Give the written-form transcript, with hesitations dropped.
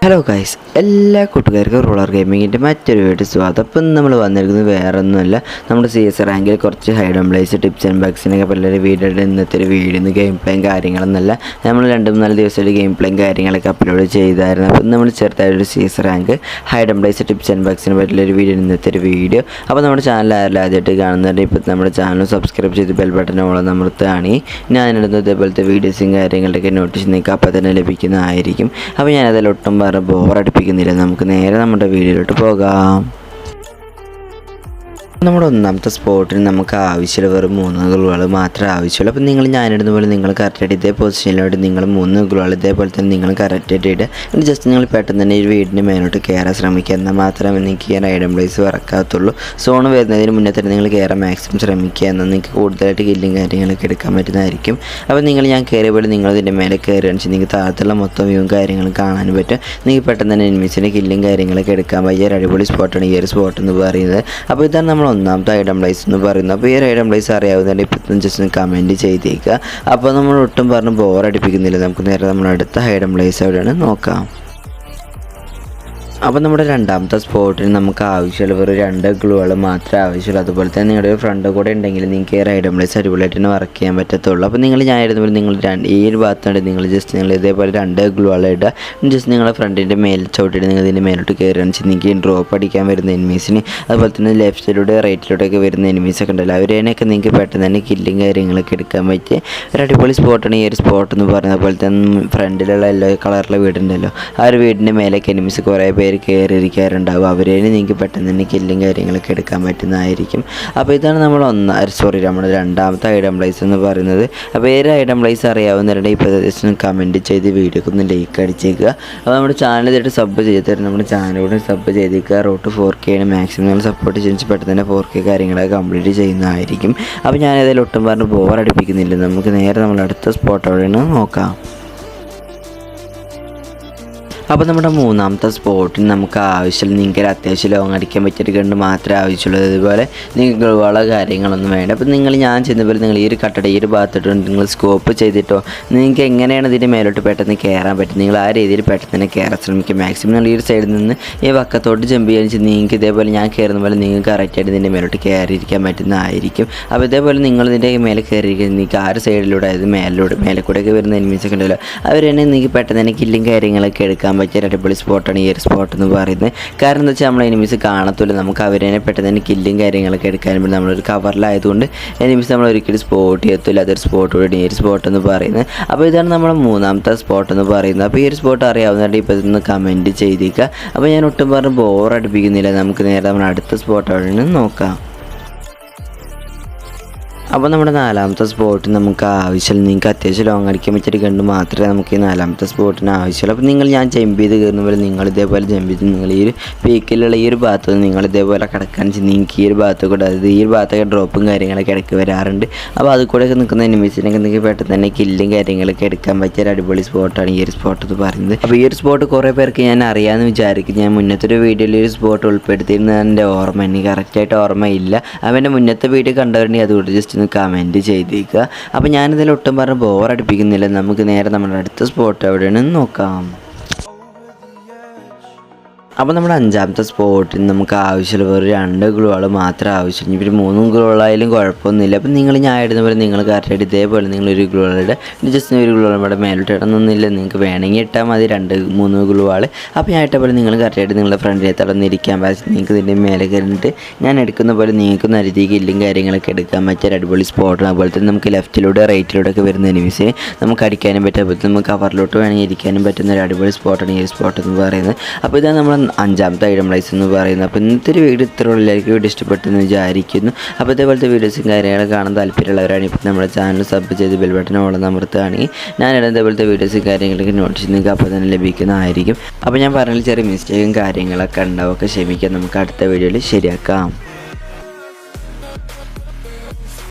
Hello guys, എല്ലാ കൂട്ടുകാർക്കും roller ഗെയിമിങ്ങിൻ്റെ മറ്റൊരു വീഡിയോ സ്വാഗതം. അപ്പം നമ്മൾ വന്നിരിക്കുന്നത് വേറെ ഒന്നുമല്ല, നമ്മുടെ CS റാങ്കിൽ കുറച്ച് hide and place tips and ബഗ്സിനൊക്കെ പലരും വീഡിയോയുടെ ഇന്നത്തെ ഒരു വീഡിയോ ഗെയിം പ്ലേയും കാര്യങ്ങളൊന്നല്ല. നമ്മൾ 2-4 ദിവസമായിട്ട് ഗെയിം പ്ലേയും കാര്യങ്ങളൊക്കെ അപ്ലോഡ് ചെയ്തായിരുന്നു. അപ്പം നമ്മൾ ചെറുതായിട്ടൊരു CS rank hide and place tips and ബഗ്സിനെ പറ്റിയൊരു വീഡിയോ ഇന്നത്തെ ഒരു വീഡിയോ. അപ്പോൾ നമ്മുടെ ചാനൽ ആരെല്ലാം ആദ്യമായിട്ട് കാണുന്നുണ്ട്, ഇപ്പോൾ നമ്മുടെ ചാനൽ സബ്സ്ക്രൈബ് ചെയ്ത് ബെൽ ബട്ടൺ ഓളം അമർത്തുകയാണെങ്കിൽ ഞാനിടുന്ന ഇതേപോലത്തെ വീഡിയോസും കാര്യങ്ങളുടെയൊക്കെ നോട്ടീസ് നിങ്ങൾക്ക് അപ്പോൾ തന്നെ ലഭിക്കുന്നതായിരിക്കും. അപ്പോൾ ഞാനതിലൊട്ടും ബോറടിപ്പിക്കുന്നില്ല, നമുക്ക് നേരെ നമ്മുടെ വീഡിയോയിലോട്ട് പോകാം. നമ്മുടെ ഒന്നാമത്തെ സ്പോട്ടിന് നമുക്ക് ആവശ്യമുള്ള വെറും 3 ഗ്ലൂകൾ മാത്രമേ ആവശ്യമുള്ളൂ. അപ്പോൾ ഞാനിടുന്ന പോലെ നിങ്ങൾ കറക്റ്റായിട്ട് ഇതേ പൊസിഷനിലോട്ട് നിങ്ങൾ 3 ഗ്ലൂകൾ ഇതേപോലെ തന്നെ നിങ്ങൾ കറക്റ്റായിട്ട് ഇടുക. എന്നിട്ട് ജസ്റ്റ് നിങ്ങൾ പെട്ടെന്ന് തന്നെ ഈ വീടിൻ്റെ മേലോട്ട് കയറാൻ ശ്രമിക്കുക, എന്നാൽ മാത്രമേ നിങ്ങൾക്ക് ഈ ഐഡം പ്ലേസ് വറക്കാത്തുള്ളൂ. സോൺ വരുന്നതിന് മുന്നേ തന്നെ നിങ്ങൾ കയറാൻ മാക്സിമം ശ്രമിക്കുക, എന്നാൽ നിങ്ങൾക്ക് കൂടുതലായിട്ട് കില്ലും കാര്യങ്ങളൊക്കെ എടുക്കാൻ പറ്റുന്നതായിരിക്കും. അപ്പോൾ ഞാൻ കയറിയ പോലെ നിങ്ങളിതിൻ്റെ മേലെ കയറുകയാണെന്ന് വെച്ചാൽ നിങ്ങൾക്ക് താഴത്തുള്ള മൊത്തം വ്യൂവും കാര്യങ്ങളും കാണാനും പറ്റും. നിങ്ങൾക്ക് പെട്ടെന്ന് തന്നെ എനിമീസിൻ്റെ കില്ലും കാര്യങ്ങളൊക്കെ എടുക്കാൻ പറ്റിയ ഒരു അടിപൊളി സ്പോട്ടാണ് ഈ ഒരു സ്പോട്ട് എന്ന് പറയുന്നത്. അപ്പോൾ ഇതാണ് നമ്മൾ ഒന്നാമത്തെ ഐഡം പ്ലേസ് എന്ന് പറയുന്നത്. അപ്പോൾ ഈ ഒരു ഐഡം പ്ലേസ് അറിയാവുന്നതിൻ്റെ ഇപ്പം ജസ്റ്റ് കമൻറ്റ് ചെയ്തേക്കുക. അപ്പോൾ നമ്മൾ ഒട്ടും ബോറടിപ്പിക്കുന്നില്ല, നമുക്ക് നേരെ നമ്മുടെ അടുത്ത ഐഡം പ്ലേസ് എവിടെയാണ് നോക്കാം. അപ്പോൾ നമ്മുടെ രണ്ടാമത്തെ സ്പോട്ടിന് നമുക്ക് ആവശ്യമുള്ള ഒരു 2 ഗ്ലൂകൾ മാത്രമേ ആവശ്യമുള്ളൂ. അതുപോലെ തന്നെ നിങ്ങളുടെ ഒരു ഫ്രണ്ട് കൂടെ ഉണ്ടെങ്കിൽ നിങ്ങൾക്ക് ഈ ഐഡം പ്ലേസ് അടിപൊളിയായിട്ട് തന്നെ വർക്ക് ചെയ്യാൻ പറ്റത്തുള്ളൂ. അപ്പോൾ ഞാനിരുന്ന പോലെ നിങ്ങൾ ഈ ഒരു ഭാഗത്തുണ്ട് നിങ്ങൾ ജസ്റ്റ് നിങ്ങൾ ഇതേപോലെ 2 ഗ്ലൂകൾ ഇടുക. ജസ്റ്റ് നിങ്ങളുടെ ഫ്രണ്ടിൻ്റെ മേൽ ചവിട്ടിയിട്ട് നിങ്ങൾ ഇതിൻ്റെ മേലോട്ട് കയറുകയാണെന്ന് വെച്ചാൽ നിങ്ങൾക്ക് ഡ്രോപ്പ് അടിക്കാൻ വരുന്ന എനിമീസിന്, അതുപോലെ തന്നെ ലെഫ്റ്റ് സൈഡിലൂടെ റൈറ്റിലൂടെയൊക്കെ വരുന്ന എനിമീസൊക്കെ ഉണ്ടല്ലോ, അവരേനൊക്കെ നിങ്ങൾക്ക് പെട്ടെന്ന് തന്നെ കില്ലും കാര്യങ്ങളൊക്കെ എടുക്കാൻ പറ്റിയ ഒരു അടിപൊളി സ്പോട്ടാണ് ഈ ഒരു സ്പോട്ട് എന്ന് പറയുന്നത്. അതുപോലെ തന്നെ ഫ്രണ്ടിലുള്ള യെല്ലോ കളറിലെ വീടുണ്ടല്ലോ, ആ ഒരു വീടിൻ്റെ മേലേക്ക് എനിമീസ് കുറേ പേര് കയറിയിരിക്കാറുണ്ടാവും, അവരേന് നിങ്ങൾക്ക് പെട്ടെന്ന് തന്നെ കില്ലും കാര്യങ്ങളൊക്കെ എടുക്കാൻ പറ്റുന്നതായിരിക്കും. അപ്പോൾ ഇതാണ് നമ്മുടെ രണ്ടാമത്തെ ഐഡം പ്ലേസ് എന്ന് പറയുന്നത്. അപ്പോൾ ഏത് ഐഡം പ്ലേസ് അറിയാവുന്നവരുടെ ഈ പ്രദേശം കമൻറ്റ് ചെയ്ത് വീഡിയോക്ക് ഒന്ന് ലൈക്ക് അടിച്ചേക്കുക. അപ്പോൾ നമ്മുടെ ചാനൽ ഇതായിട്ട് സബ് ചെയ്തിട്ട് നമ്മുടെ ചാനലോട് സബ് ചെയ്തേക്കുക. റോട്ട് 4K ആണ് മാക്സിമം നിങ്ങൾ സപ്പോർട്ട് ചെയ്ത് പെട്ടെന്ന് തന്നെ 4K കാര്യങ്ങളൊക്കെ കംപ്ലീറ്റ് ചെയ്യുന്നതായിരിക്കും. അപ്പോൾ ഞാനതിൽ ഒട്ടും ബോറടിപ്പിക്കുന്നില്ല, നമുക്ക് നേരെ നമ്മൾ അടുത്ത സ്പോട്ട് എവിടെയാണ് നോക്കാം. അപ്പോൾ നമ്മുടെ മൂന്നാമത്തെ സ്പോട്ടിന് നമുക്ക് ആവശ്യമുള്ള നിങ്ങൾക്ക് അത്യാവശ്യം ലോങ് അടിക്കാൻ പറ്റിയൊരു ഗണ്ണ് മാത്രമേ ആവശ്യമുള്ളൂ. അതുപോലെ നിങ്ങൾക്ക് ഗ്ലൂകളോ കാര്യങ്ങളൊന്നും വേണ്ട. അപ്പോൾ ഞാൻ ചെയ്യുന്ന പോലെ നിങ്ങൾ ഈ ഒരു കട്ടട ഈ ഒരു ഭാഗത്തോട്ട് നിങ്ങൾ സ്കോപ്പ് ചെയ്തിട്ടോ നിങ്ങൾക്ക് എങ്ങനെയാണ് ഇതിൻ്റെ മേലോട്ട് പെട്ടെന്ന് കയറാൻ പറ്റും, നിങ്ങൾ ആ രീതിയിൽ പെട്ടെന്ന് തന്നെ കയറാൻ ശ്രമിക്കുക. മാക്സിമം നിങ്ങൾ ഈ ഒരു സൈഡിൽ നിന്ന് ഈ വക്കത്തോട്ട് ജമ്പ് ചെയ്യാൻ വെച്ചാൽ നിങ്ങൾക്ക് ഇതേപോലെ ഞാൻ കയറുന്ന പോലെ നിങ്ങൾക്ക് കറക്റ്റായിട്ട് ഇതിൻ്റെ മേലോട്ട് കയറിയിരിക്കാൻ പറ്റുന്നതായിരിക്കും. അപ്പോൾ ഇതേപോലെ നിങ്ങൾ ഇതിൻ്റെ മേലെ കയറിയിരിക്കുന്നത് നിങ്ങൾക്ക് ആ ഒരു സൈഡിലൂടെ അതായത് മേലെ കൂടെയൊക്കെ വരുന്ന എനിമീസൊക്കെ ഉണ്ടല്ലോ, അവർ തന്നെ നിങ്ങൾക്ക് പെട്ടെന്ന് തന്നെ കില്ലും കാര്യങ്ങളൊക്കെ എടുക്കാൻ പറ്റിയ അടിപൊളി സ്പോട്ടാണ് ഈ ഒരു സ്പോട്ട് എന്ന് പറയുന്നത്. കാരണം എന്താ വെച്ചാൽ നമ്മൾ എനിമീസ് കാണത്തില്ല, നമുക്ക് അവരെ പെട്ടെന്ന് തന്നെ കില്ലും കാര്യങ്ങളൊക്കെ എടുക്കാനും പറ്റും. നമ്മളൊരു കവറിലായതുകൊണ്ട് എനിമീസ് നമ്മൾ ഒരിക്കലും സ്പോട്ട് ചെയ്യത്തില്ല, അതൊരു സ്പോട്ടോടെ ഈ ഒരു സ്പോട്ട് എന്ന് പറയുന്നത്. അപ്പോൾ ഇതാണ് നമ്മുടെ മൂന്നാമത്തെ സ്പോട്ട് എന്ന് പറയുന്നത്. അപ്പോൾ ഈ ഒരു സ്പോട്ട് അറിയാവുന്നതായിട്ട് ഇപ്പോൾ ഇതൊന്ന് കമൻറ്റ് ചെയ്തേക്കുക. അപ്പോൾ ഞാൻ ഒട്ടും ബോറടിപ്പിക്കുന്നില്ല, നമുക്ക് നേരെ നമ്മുടെ അടുത്ത സ്പോട്ട് അവിടെ നോക്കാം. അപ്പോൾ നമ്മുടെ നാലാമത്തെ സ്പോട്ടിന് നമുക്ക് ആവശ്യമുള്ള നിങ്ങൾക്ക് അത്യാവശ്യം ലോങ് അടിക്കാൻ പറ്റിയൊരു ഗണ്ണ് മാത്രമേ നമുക്ക് ഈ നാലാമത്തെ സ്പോട്ടിന് ആവശ്യമുള്ളൂ. അപ്പോൾ ഞാൻ ജമ്പ് ചെയ്ത് കയറുന്ന പോലെ നിങ്ങൾ ഇതേപോലെ ജമ്പ് ചെയ്ത് നിങ്ങൾ ഈ ഒരു പീക്കിലുള്ള ഈ ഒരു ഭാഗത്ത് നിങ്ങൾ ഇതേപോലെ കിടക്കാന്ന് വെച്ചാൽ നിങ്ങൾക്ക് ഈ ഒരു ഭാഗത്ത് കൂടെ അതായത് ഈ ഒരു ഭാഗത്തൊക്കെ ഡ്രോപ്പും കാര്യങ്ങളൊക്കെ ഇടയ്ക്ക് വരാറുണ്ട്. അപ്പോൾ അത് കൂടെയൊക്കെ നിൽക്കുന്ന എനിമീസിനൊക്കെ നിങ്ങൾക്ക് പെട്ടെന്ന് തന്നെ കില്ലും കാര്യങ്ങളൊക്കെ എടുക്കാൻ പറ്റിയ ഒരു അടിപൊളി സ്പോട്ടാണ് ഈ ഒരു സ്പോട്ട് എന്ന് പറയുന്നത്. അപ്പോൾ ഈ ഒരു സ്പോട്ട് കുറേ പേർക്ക് ഞാൻ അറിയാമെന്ന് വിചാരിക്കും. ഞാൻ മുന്നത്തെ ഒരു വീഡിയോയിൽ ഒരു സ്പോട്ട് ഉൾപ്പെടുത്തിയിരുന്നത് എൻ്റെ ഓർമ്മ എനിക്ക് കറക്റ്റായിട്ട് ഓർമ്മയില്ല. അവൻ്റെ മുന്നത്തെ വീഡിയോ കണ്ടവരുണ്ടെങ്കിൽ അതുകൊണ്ട് ജസ്റ്റ് കമൻറ്റ് ചെയ്തേക്കുക. അപ്പോൾ ഞാനിതിൽ ഒട്ടും ബോറടിപ്പിക്കുന്നില്ല, നമുക്ക് നേരെ നമ്മുടെ അടുത്ത സ്പോട്ട് എവിടെയാണെന്ന് നോക്കാം. അപ്പോൾ നമ്മുടെ അഞ്ചാമത്തെ സ്പോട്ടിന് നമുക്ക് ആവശ്യമുള്ള ഒരു 2 ഗ്ലൂകൾ മാത്രമേ ആവശ്യമുള്ളൂ. ഇവർ 3 ഗ്ലൂകളായാലും കുഴപ്പമൊന്നുമില്ല. അപ്പോൾ ഞാൻ ഇടുന്ന പോലെ നിങ്ങൾ കറക്റ്റായിട്ട് ഇതേപോലെ നിങ്ങൾ ഒരു ഗ്ലൂകളുടെ ജസ്റ്റ് ഒരു ഗ്ലൂകൾ ഇവിടെ മേലോട്ട് ഇടണമെന്നില്ല, നിങ്ങൾക്ക് വേണമെങ്കിൽ ഇട്ടാൽ മതി 2-3 ഗ്ലൂകൾ. അപ്പോൾ ഞാൻ ഇട്ട പോലെ നിങ്ങൾ കറക്റ്റായിട്ട് നിങ്ങളുടെ ഫ്രണ്ടിനെ തടന്നിരിക്കാൻ പറ്റും. നിങ്ങൾക്ക് ഇതിൻ്റെ മേലെ കയറിയിട്ട് ഞാൻ എടുക്കുന്ന പോലെ നിങ്ങൾക്ക് നരുതി കില്ലും കാര്യങ്ങളൊക്കെ എടുക്കാൻ പറ്റിയ അടിപൊളി സ്പോട്ടാണ്. അതുപോലെ തന്നെ നമുക്ക് ലെഫ്റ്റിലൂടെ റൈറ്റിലൂടെ ഒക്കെ വരുന്ന എനിമീസിനെ നമുക്ക് അടിക്കാനും പറ്റും. അതുപോലെ നമുക്ക് കവറിലോട്ട് വേണമെങ്കിൽ ഇരിക്കാനും പറ്റുന്ന ഒരു അടിപൊളി സ്പോട്ടാണ് ഈ ഒരു സ്പോട്ട് എന്ന് പറയുന്നത്. അപ്പോൾ ഇതാണ് നമ്മൾ അഞ്ചാമത്തെ ഐഡം പ്ലേസ് എന്ന് പറയുന്നത്. അപ്പോൾ ഇന്നത്തെ ഒരു വീഡിയോ ഇത്രയുള്ളവർക്ക് വീഡിയോ ഇഷ്ടപ്പെട്ടെന്ന് വിചാരിക്കുന്നു. അപ്പോൾ ഇതേപോലത്തെ വീഡിയോസും കാര്യങ്ങളൊക്കെ കാണാൻ താല്പര്യമുള്ളവരാണ് ഇപ്പോൾ നമ്മുടെ ചാനൽ സബ് ചെയ്ത് ബെൽ ബട്ടൺ ഓളം അമർത്തുകയാണെങ്കിൽ ഞാനിടുന്ന ഇതേപോലത്തെ വീഡിയോസും കാര്യങ്ങളൊക്കെ നോട്ടീസ് നിങ്ങൾക്ക് അപ്പോൾ തന്നെ ലഭിക്കുന്നതായിരിക്കും. അപ്പോൾ ഞാൻ പറഞ്ഞാൽ ചെറിയ മിസ്റ്റേക്കും കാര്യങ്ങളൊക്കെ ഉണ്ടാവുമൊക്കെ ക്ഷമിക്കാം, നമുക്ക് അടുത്ത വീഡിയോയിൽ ശരിയാക്കാം.